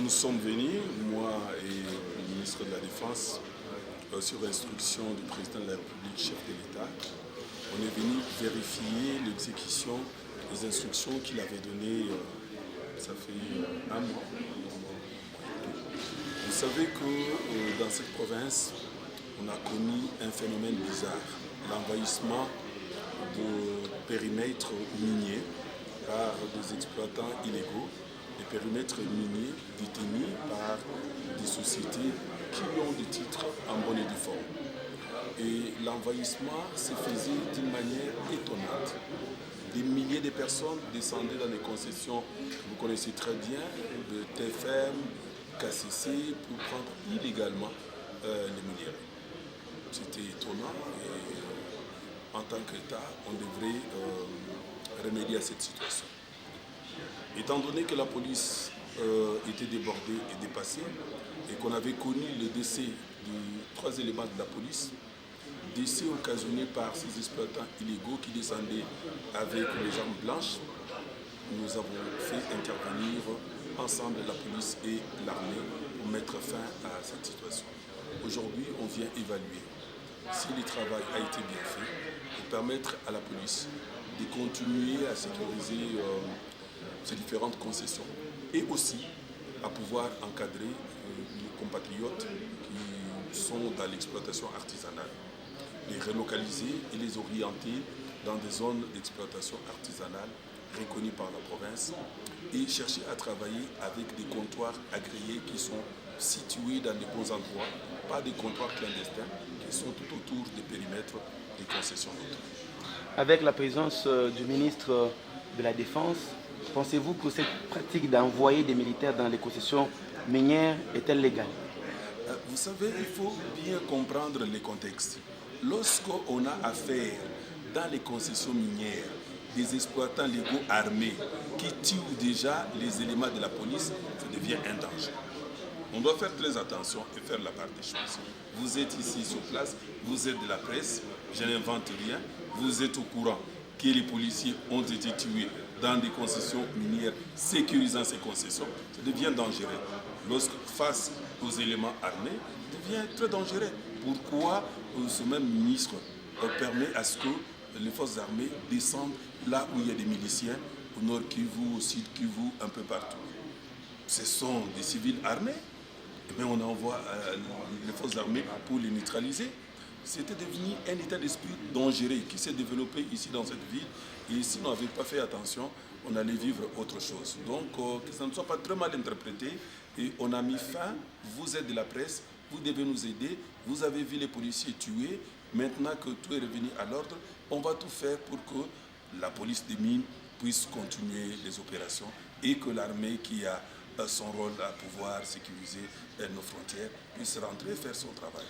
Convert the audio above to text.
Nous sommes venus, moi et le ministre de la Défense, sur instruction du président de la République, chef de l'État. On est venu vérifier l'exécution des instructions qu'il avait données, ça fait un mois. Vous savez que dans cette province, on a connu un phénomène bizarre, l'envahissement de périmètres miniers par des exploitants illégaux, des périmètres miniers détenus par des sociétés qui ont des titres en bonne et due forme. Et l'envahissement se faisait d'une manière étonnante. Des milliers de personnes descendaient dans les concessions, vous connaissez très bien, de TFM, KCC, pour prendre illégalement les minéraux. C'était étonnant et en tant qu'État, on devrait remédier à cette situation. Étant donné que la police était débordée et dépassée et qu'on avait connu le décès de 3 éléments de la police, décès occasionné par ces exploitants illégaux qui descendaient avec les armes blanches, nous avons fait intervenir ensemble la police et l'armée pour mettre fin à cette situation. Aujourd'hui, on vient évaluer si le travail a été bien fait pour permettre à la police de continuer à sécuriser ces différentes concessions et aussi à pouvoir encadrer nos compatriotes qui sont dans l'exploitation artisanale, les relocaliser et les orienter dans des zones d'exploitation artisanale reconnues par la province et chercher à travailler avec des comptoirs agréés qui sont situés dans les bons endroits, pas des comptoirs clandestins qui sont tout autour des périmètres des concessions d'autres. Avec la présence du ministre de la Défense, pensez-vous que cette pratique d'envoyer des militaires dans les concessions minières est-elle légale? Vous savez, il faut bien comprendre les contextes. Lorsqu'on a affaire dans les concessions minières des exploitants légaux armés qui tuent déjà les éléments de la police, ça devient un danger. On doit faire très attention et faire la part des choses. Vous êtes ici sur place, vous êtes de la presse, je n'invente rien, vous êtes au courant que les policiers ont été tués dans des concessions minières sécurisant ces concessions, ça devient dangereux. Lorsque face aux éléments armés, ça devient très dangereux. Pourquoi ce même ministre permet à ce que les forces armées descendent là où il y a des miliciens, au nord Kivu, au sud Kivu, un peu partout? Ce sont des civils armés, mais on envoie les forces armées pour les neutraliser. C'était devenu un état d'esprit dangereux qui s'est développé ici dans cette ville. Et si on n'avait pas fait attention, on allait vivre autre chose. Donc, que ça ne soit pas très mal interprété. Et on a mis fin, vous êtes de la presse, vous devez nous aider. Vous avez vu les policiers tués. Maintenant que tout est revenu à l'ordre, on va tout faire pour que la police des mines puisse continuer les opérations et que l'armée qui a son rôle à pouvoir sécuriser nos frontières puisse rentrer et faire son travail.